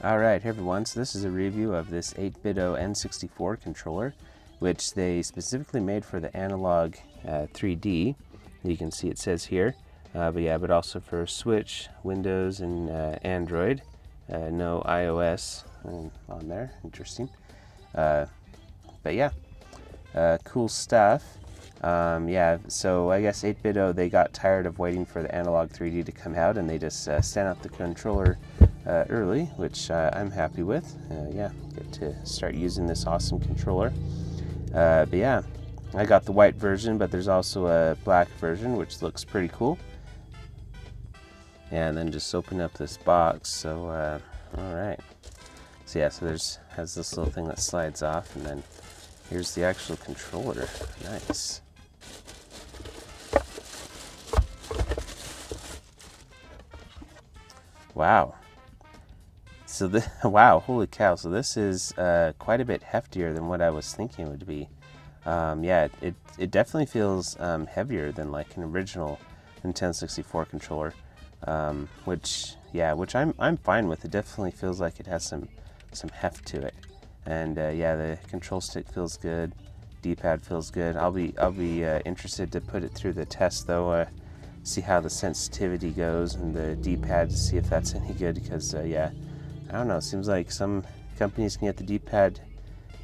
Alright, hey everyone, so this is a review of this 8BitDo N64 controller, which they specifically made for the Analogue 3D. You can see it says here, but also for Switch, Windows, and Android. No iOS on there, interesting. But yeah, cool stuff. So I guess 8BitDo, they got tired of waiting for the Analogue 3D to come out, and they just sent out the controller early, which I'm happy with. Get to start using this awesome controller. But yeah, I got the white version, but there's also a black version, which looks pretty cool. And then just open up this box. So, all right. So yeah, so has this little thing that slides off, and then here's the actual controller. Nice. Wow. So wow, holy cow. So this is quite a bit heftier than what I was thinking it would be. It definitely feels heavier than like an original Nintendo 64 controller, which I'm fine with. It definitely feels like it has some heft to it. And the control stick feels good. D-pad feels good. I'll be interested to put it through the test though, see how the sensitivity goes, and the D-pad to see if that's any good, because I don't know, it seems like some companies can get the D-pad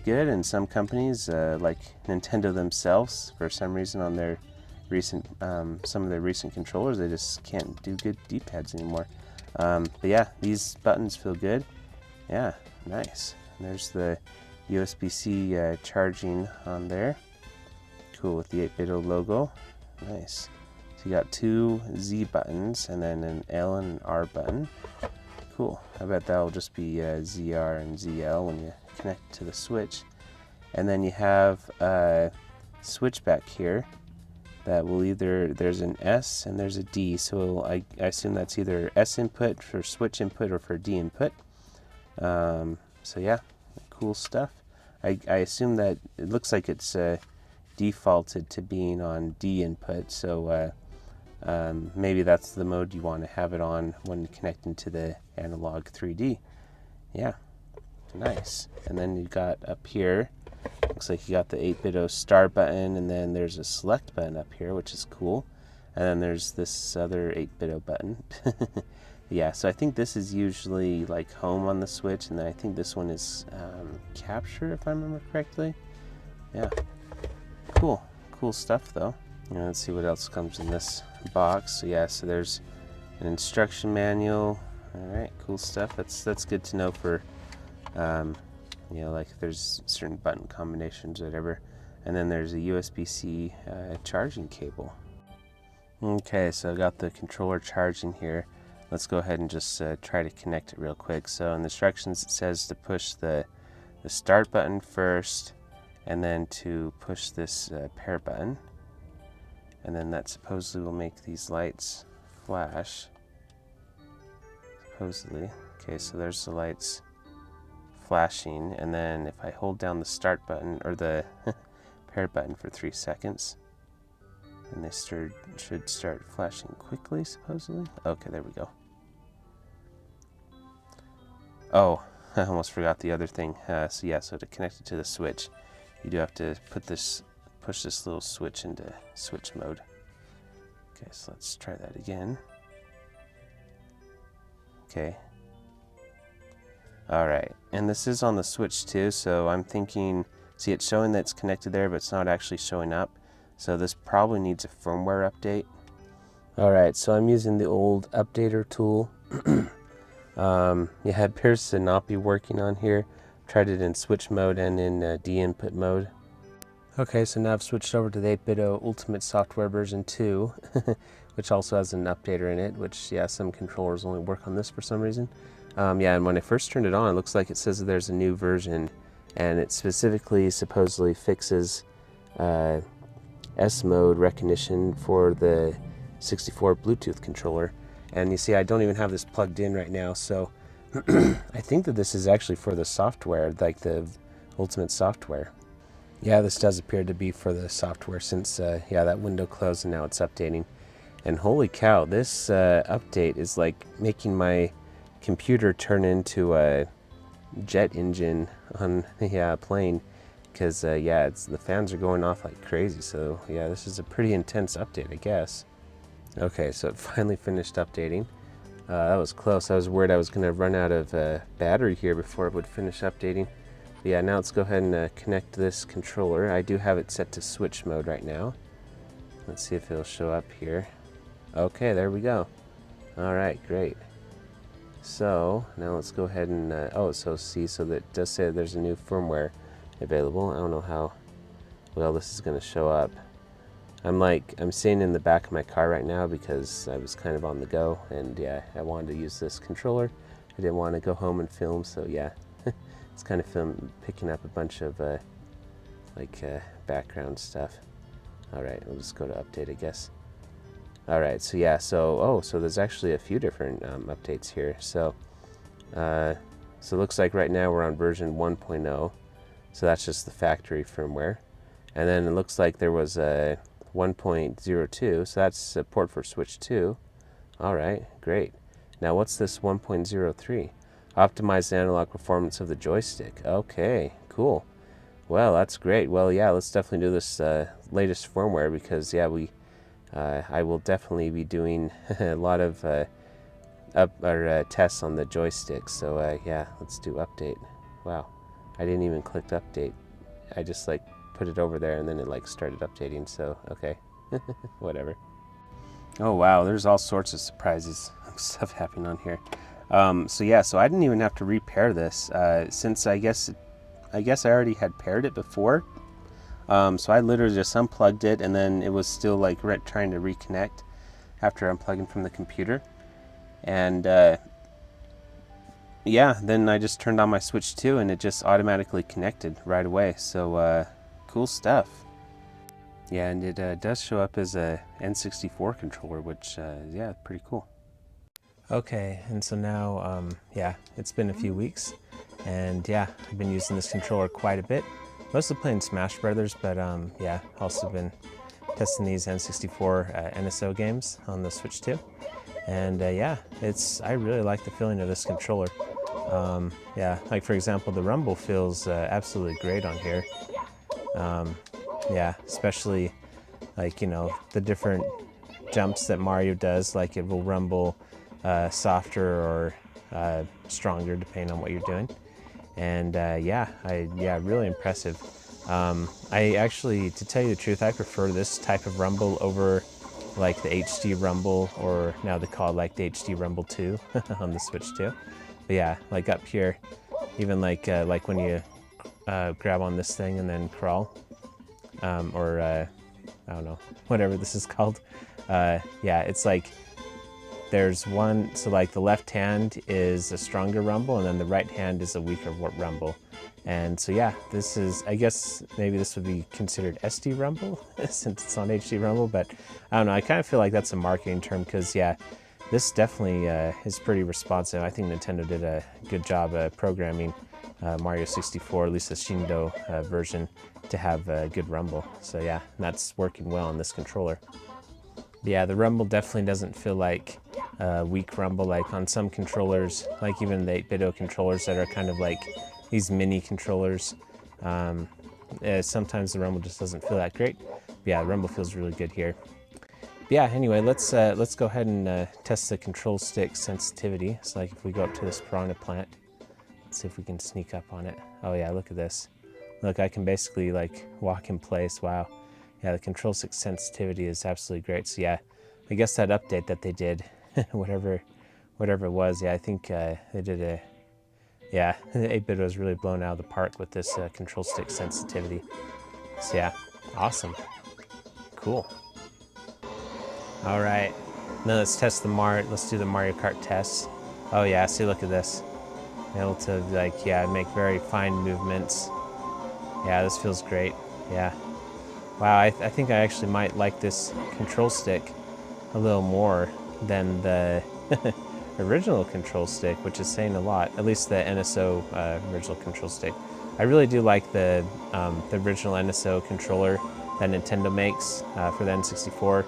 good, and some companies, like Nintendo themselves, for some reason on their recent, some of their recent controllers, they just can't do good D-pads anymore. But yeah, these buttons feel good. Yeah, nice. And there's the USB-C charging on there. Cool, with the 8BitDo logo. Nice. So you got two Z buttons, and then an L and an R button. Cool. I bet that'll just be ZR and ZL when you connect to the Switch. And then you have a switch back here that will there's an S and there's a D, so I assume that's either S input for Switch input or for D input. So yeah, cool stuff. I assume that it looks like it's defaulted to being on D input, so maybe that's the mode you want to have it on when connecting to the Analogue 3D. Yeah, nice. And then you got up here, looks like you got the 8BitDo start button, and then there's a select button up here, which is cool. And then there's this other 8BitDo button. Yeah, so I think this is usually like home on the Switch, and then I think this one is capture, if I remember correctly. Yeah, cool stuff though. Let's see what else comes in this box. So yeah, so there's an instruction manual. All right, cool stuff. That's good to know for, like if there's certain button combinations or whatever. And then there's a USB-C charging cable. Okay, so I got the controller charging here. Let's go ahead and just try to connect it real quick. So in the instructions it says to push the start button first, and then to push this pair button. And then that supposedly will make these lights flash. Supposedly. Okay, so there's the lights flashing, and then if I hold down the start button, or the pair button for 3 seconds, and they should start flashing quickly, supposedly. Okay, there we go. Oh, I almost forgot the other thing. So to connect it to the Switch, you do have to push this little switch into switch mode. Okay, so let's try that again. Okay. Alright, and this is on the Switch too, so I'm thinking, see, it's showing that it's connected there, but it's not actually showing up. So this probably needs a firmware update. Alright, so I'm using the old updater tool. It appears to not be working on here. Tried it in switch mode and in D input mode. Okay, so now I've switched over to the 8BitDo Ultimate Software version 2, which also has an updater in it, which, yeah, some controllers only work on this for some reason. And when I first turned it on, it looks like it says that there's a new version, and it specifically supposedly fixes S mode recognition for the 64 Bluetooth controller. And you see, I don't even have this plugged in right now, so I think that this is actually for the software, like the Ultimate software. Yeah, this does appear to be for the software, since that window closed and now it's updating. And holy cow, this update is like making my computer turn into a jet engine on the plane, because yeah, the fans are going off like crazy. So yeah, this is a pretty intense update, I guess. Okay, so it finally finished updating. That was close. I was worried I was going to run out of battery here before it would finish updating. But yeah, now let's go ahead and connect this controller. I do have it set to switch mode right now. Let's see if it'll show up here. Okay, there we go. All right, great. So now let's go ahead and so that it does say that there's a new firmware available. I don't know how well this is going to show up. I'm sitting in the back of my car right now because I was kind of on the go, and yeah, I wanted to use this controller. I didn't want to go home and film, so yeah, it's kind of picking up a bunch of background stuff. All right, we'll just go to update, I guess. All right, so yeah, so there's actually a few different updates here. So it looks like right now we're on version 1.0, so that's just the factory firmware. And then it looks like there was a 1.02, so that's support for Switch 2. All right, great. Now what's this 1.03? Optimize the analog performance of the joystick. Okay, cool. Well, that's great. Well, yeah, let's definitely do this latest firmware, because yeah, I will definitely be doing a lot of tests on the joystick. So yeah, let's do update. Wow, I didn't even click update. I just put it over there and then it started updating. So okay, whatever. Oh wow, there's all sorts of surprises stuff happening on here. So yeah, so I didn't even have to repair this since I guess I already had paired it before. So I literally just unplugged it, and then it was still trying to reconnect after unplugging from the computer. And yeah, then I just turned on my Switch 2 and it just automatically connected right away. So cool stuff. Yeah, and it does show up as a N64 controller, which yeah, pretty cool. Okay, and so now yeah, it's been a few weeks, and yeah, I've been using this controller quite a bit. Mostly playing Smash Brothers, but yeah, also been testing these N64 NSO games on the Switch 2. And yeah, I really like the feeling of this controller. Yeah, for example, the rumble feels absolutely great on here. Yeah, especially the different jumps that Mario does, it will rumble softer or stronger depending on what you're doing. And yeah, really impressive. I actually, to tell you the truth, I prefer this type of rumble over the HD rumble, or now they call it the HD rumble 2 on the Switch 2. But yeah, up here, even when you grab on this thing and then crawl, or I don't know, whatever this is called. Yeah, it's there's one, so the left hand is a stronger rumble, and then the right hand is a weaker rumble. And so yeah, this is, I guess maybe this would be considered SD rumble since it's on HD rumble, but I don't know, I kind of feel like that's a marketing term, because yeah, this definitely is pretty responsive. I think Nintendo did a good job programming Mario 64, at least the Shindo version, to have a good rumble. So yeah, that's working well on this controller. But yeah, the rumble definitely doesn't feel like weak rumble on some controllers, even the 8BitDo controllers that are kind of these mini controllers. Sometimes the rumble just doesn't feel that great. But yeah, the rumble feels really good here. But yeah, anyway, let's go ahead and test the control stick sensitivity. So if we go up to this piranha plant, let's see if we can sneak up on it. Oh yeah, look at this. Look, I can basically walk in place. Wow. Yeah, the control stick sensitivity is absolutely great. So yeah, I guess that update that they did, whatever it was, yeah, I think they did yeah, 8BitDo was really blown out of the park with this control stick sensitivity. So yeah, awesome. Cool. All right, now let's test let's do the Mario Kart tests. Oh yeah, see, look at this. Able to yeah, make very fine movements. Yeah, this feels great. Yeah. Wow, I think I actually might like this control stick a little more than the original control stick, which is saying a lot, at least the NSO original control stick. I really do like the original NSO controller that Nintendo makes for the N64,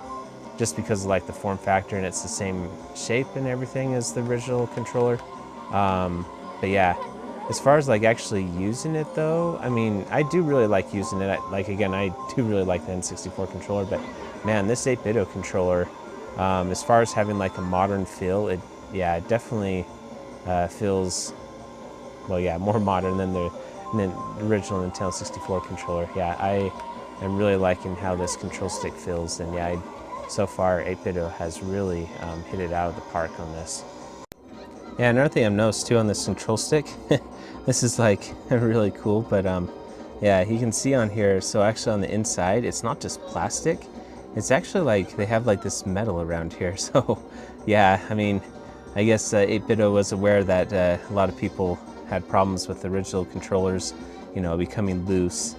just because of the form factor, and it's the same shape and everything as the original controller. But yeah, as far as like actually using it though, I mean, I do really like using it. Like again, I do really like the N64 controller, but man, this 8BitDo controller, as far as having like a modern feel, it definitely feels, well, yeah, more modern than the original Nintendo 64 controller. Yeah, I am really liking how this control stick feels, and yeah, so far 8BitDo has really hit it out of the park on this. Yeah, another thing I've noticed too on this control stick, this is like really cool, but yeah, you can see on here, so actually on the inside, it's not just plastic, it's actually like, they have like this metal around here, so yeah, I mean, I guess 8BitDo was aware that a lot of people had problems with the original controllers, you know, becoming loose,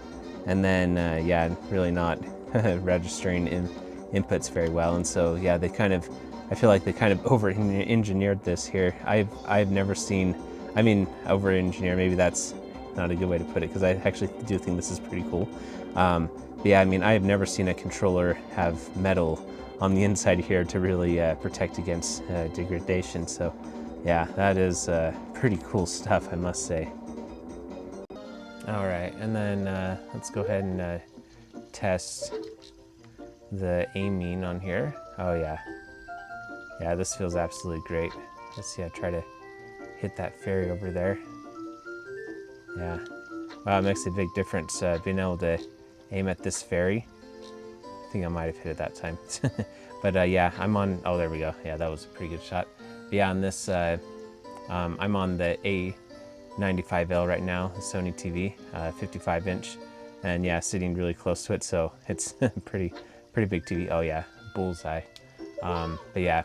and then yeah, really not registering in inputs very well, and so yeah, they kind of, I feel like they kind of over-engineered this here. I've never seen, I mean, over-engineer, maybe that's not a good way to put it, because I actually do think this is pretty cool. But yeah, I mean, I have never seen a controller have metal on the inside here to really protect against degradation. So yeah, that is pretty cool stuff, I must say. All right, and then let's go ahead and test the aiming on here. Oh yeah. Yeah, this feels absolutely great. Let's see, I try to hit that fairy over there. Yeah. Wow, it makes a big difference being able to aim at this fairy. I think I might have hit it that time. But yeah, I'm on, oh, there we go. Yeah, that was a pretty good shot. But yeah, on this, I'm on the A95L right now, the Sony TV, 55 inch. And yeah, sitting really close to it, so it's pretty big TV. Oh yeah, bullseye. But yeah,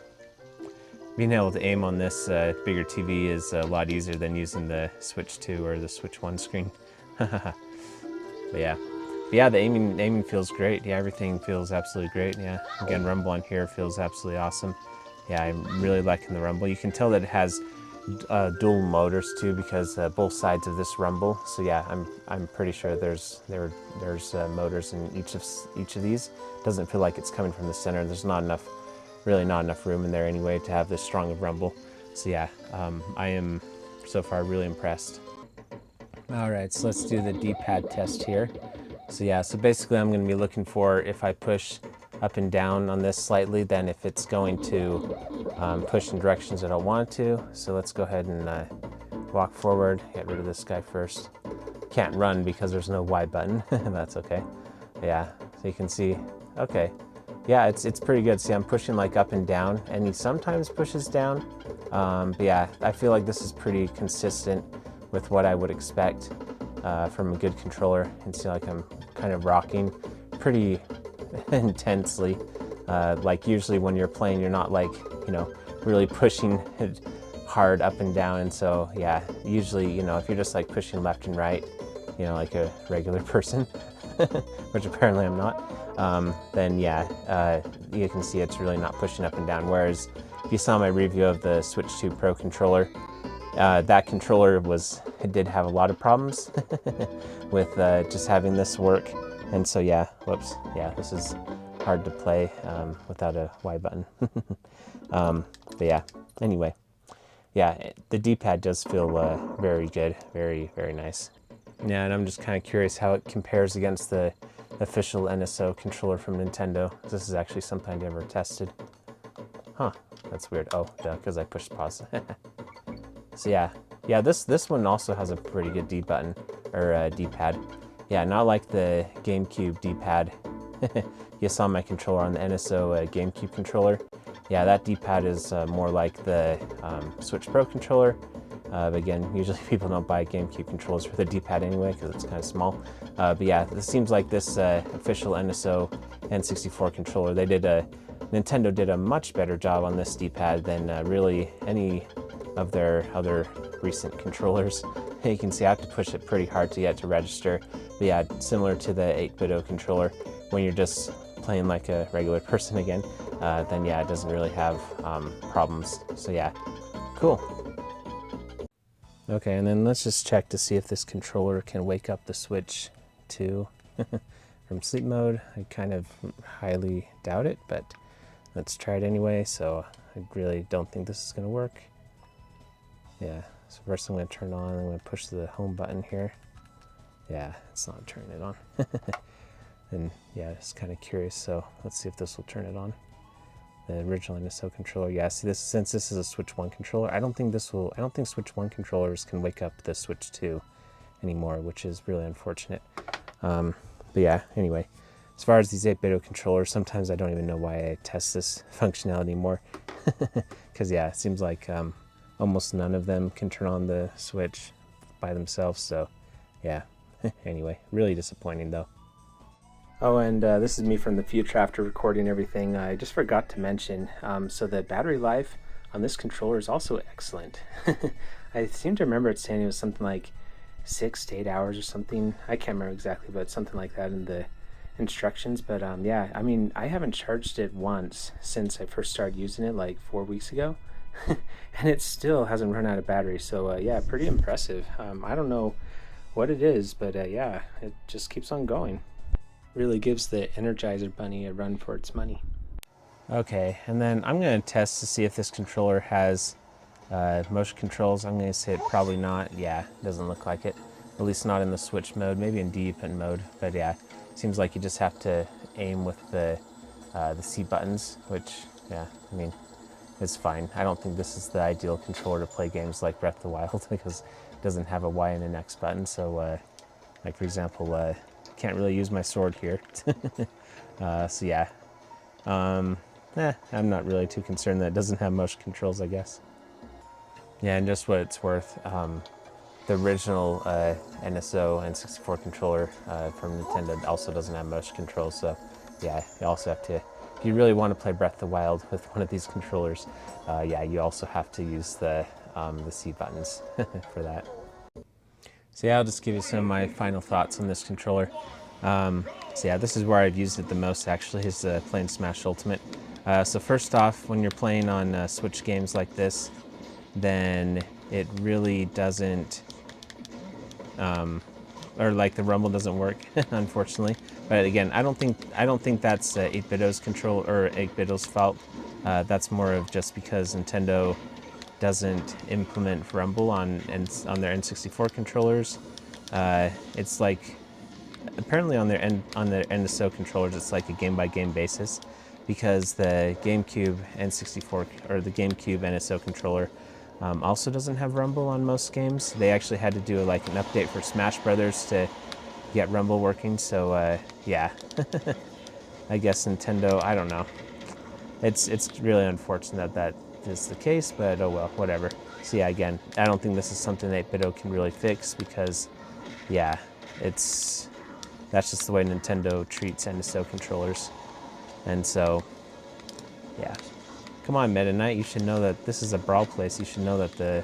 being able to aim on this bigger TV is a lot easier than using the Switch 2 or the Switch 1 screen. But yeah, the aiming feels great. Yeah, everything feels absolutely great. Yeah, again, rumble on here feels absolutely awesome. Yeah, I'm really liking the rumble. You can tell that it has dual motors too, because both sides of this rumble. So yeah, I'm pretty sure there's motors in each of these. It doesn't feel like it's coming from the center. There's really not enough room in there anyway to have this strong of rumble. So yeah, I am so far really impressed. All right, so let's do the D-pad test here. So yeah, so basically I'm going to be looking for, if I push up and down on this slightly, then if it's going to push in directions that I want it to. So let's go ahead and walk forward, get rid of this guy first. Can't run because there's no Y button. That's okay. Yeah, so you can see, okay. Yeah, it's pretty good. See, I'm pushing like up and down, and he sometimes pushes down. But yeah, I feel like this is pretty consistent with what I would expect from a good controller. And see, like I'm kind of rocking pretty intensely. Like usually when you're playing, you're not like, you know, really pushing it hard up and down. And so yeah, usually, you know, if you're just like pushing left and right, you know, like a regular person, which apparently I'm not, then yeah, you can see it's really not pushing up and down. Whereas if you saw my review of the Switch 2 Pro controller, that controller did have a lot of problems with just having this work. And so yeah, whoops, yeah, this is hard to play without a Y button. But yeah, anyway, yeah, the D-pad does feel very good, very nice. Yeah, and I'm just kind of curious how it compares against the official NSO controller from Nintendo. This is actually something I never tested. Huh, that's weird. Oh, duh, because I pushed pause. So yeah, this one also has a pretty good D button, or D-pad. Yeah, not like the GameCube D-pad. You saw my controller on the NSO GameCube controller. Yeah, that D-pad is more like the Switch Pro controller. But again, usually people don't buy GameCube controllers for the D-pad anyway, because it's kind of small. But yeah, this seems like this official NSO N64 controller, Nintendo did a much better job on this D-pad than really any of their other recent controllers. You can see I have to push it pretty hard to get to register. But yeah, similar to the 8BitDo controller, when you're just playing like a regular person again, then yeah, it doesn't really have problems. So yeah, cool. Okay, and then let's just check to see if this controller can wake up the Switch 2 from sleep mode. I kind of highly doubt it, but let's try it anyway. So I really don't think this is going to work. Yeah, so first I'm going to turn it on, I'm going to push the home button here. Yeah, it's not turning it on. And yeah, just kind of curious, so let's see if this will turn it on. The original NSO controller, yeah, see this, since this is a Switch 1 controller, I don't think Switch 1 controllers can wake up the Switch 2 anymore, which is really unfortunate. But yeah, anyway, as far as these 8BitDo controllers, sometimes I don't even know why I test this functionality anymore. Because yeah, it seems like almost none of them can turn on the Switch by themselves, so yeah. Anyway, really disappointing though. Oh, and this is me from the future after recording everything. I just forgot to mention, so the battery life on this controller is also excellent. I seem to remember it saying it was something like 6 to 8 hours or something. I can't remember exactly, but something like that in the instructions. But yeah, I mean, I haven't charged it once since I first started using it like 4 weeks ago. And it still hasn't run out of battery. So yeah, pretty impressive. I don't know what it is, but yeah, it just keeps on going. Really gives the Energizer Bunny a run for its money. Okay, and then I'm going to test to see if this controller has motion controls. I'm going to say it probably not. Yeah, doesn't look like it. At least not in the Switch mode, maybe in D-Pen mode. But yeah, seems like you just have to aim with the C buttons, which, yeah, I mean, it's fine. I don't think this is the ideal controller to play games like Breath of the Wild because it doesn't have a Y and an X button. So, like for example, can't really use my sword here. So yeah, I'm not really too concerned that it doesn't have motion controls, I guess. Yeah, and just what it's worth, the original NSO N64 controller from Nintendo also doesn't have motion controls, so yeah, you also have to, if you really want to play Breath of the Wild with one of these controllers, yeah, you also have to use the C buttons for that. So yeah, I'll just give you some of my final thoughts on this controller. So yeah, this is where I've used it the most actually, is playing Smash Ultimate. So first off, when you're playing on Switch games like this, then it really doesn't, or like the rumble doesn't work, unfortunately. But again, I don't think that's 8BitDo's control or 8BitDo's fault. That's more of just because Nintendo doesn't implement rumble on their N64 controllers. It's like, apparently on their NSO controllers, it's like a game-by-game basis, because the GameCube N64 or the GameCube NSO controller also doesn't have rumble on most games. They actually had to do like an update for Smash Brothers to get rumble working. So yeah, I guess Nintendo, I don't know. It's really unfortunate that is the case, but oh well, whatever. So yeah, again, I don't think this is something that 8BitDo can really fix because, yeah, that's just the way Nintendo treats NSO controllers. And so, yeah. Come on, Meta Knight, you should know that this is a brawl place. You should know that the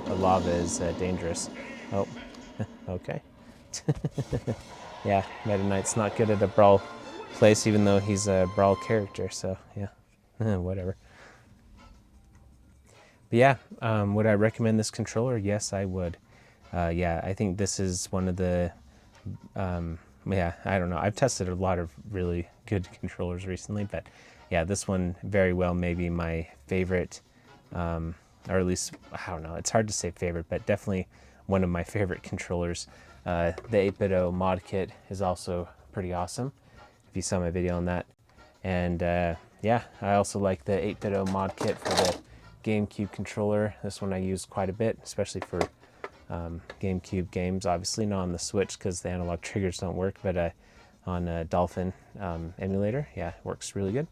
lava is dangerous. Oh, okay. Yeah, Meta Knight's not good at a brawl place, even though he's a brawl character, so yeah, whatever. But yeah, would I recommend this controller? Yes, I would. Yeah, I think this is one of the, yeah, I don't know. I've tested a lot of really good controllers recently, but yeah, this one very well may be my favorite, or at least, I don't know, it's hard to say favorite, but definitely one of my favorite controllers. The 8BitDo mod kit is also pretty awesome, if you saw my video on that. And yeah, I also like the 8BitDo mod kit for the GameCube controller. This one I use quite a bit, especially for GameCube games. Obviously not on the Switch because the analog triggers don't work, but on a Dolphin emulator, yeah, it works really good.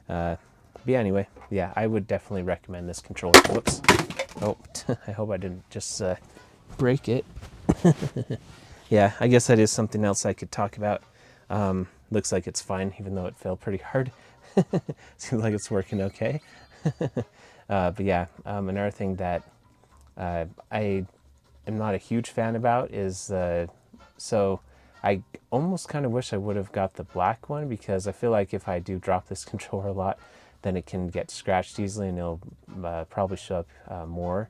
But yeah, anyway, yeah, I would definitely recommend this controller. Whoops. Oh, I hope I didn't just break it. Yeah, I guess that is something else I could talk about. Looks like it's fine, even though it fell pretty hard. Seems like it's working okay. But yeah, another thing that I am not a huge fan about is, so I almost kind of wish I would have got the black one, because I feel like if I do drop this controller a lot, then it can get scratched easily, and it'll probably show up more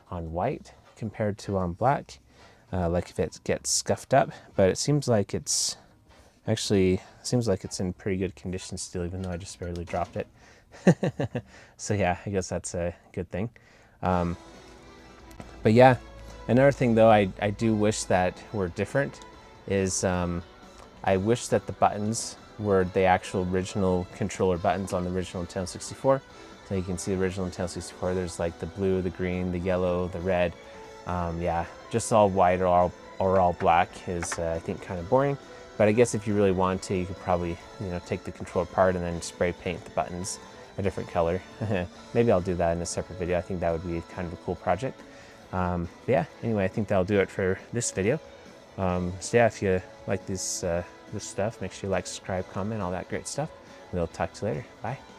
on white compared to on black, like if it gets scuffed up. But it seems like it's actually, in pretty good condition still, even though I just barely dropped it. So yeah, I guess that's a good thing. But yeah, another thing though I do wish that were different is I wish that the buttons were the actual original controller buttons on the original Nintendo 64. So you can see the original Nintendo 64, there's like the blue, the green, the yellow, the red. Yeah, just all white or all black is I think kind of boring. But I guess if you really want to, you could probably, you know, take the controller apart and then spray paint the buttons a different color. Maybe I'll do that in a separate video. I think that would be kind of a cool project. But yeah, anyway, I think that'll do it for this video. So yeah, if you like this stuff, make sure you like, subscribe, comment, all that great stuff. We'll talk to you later. Bye.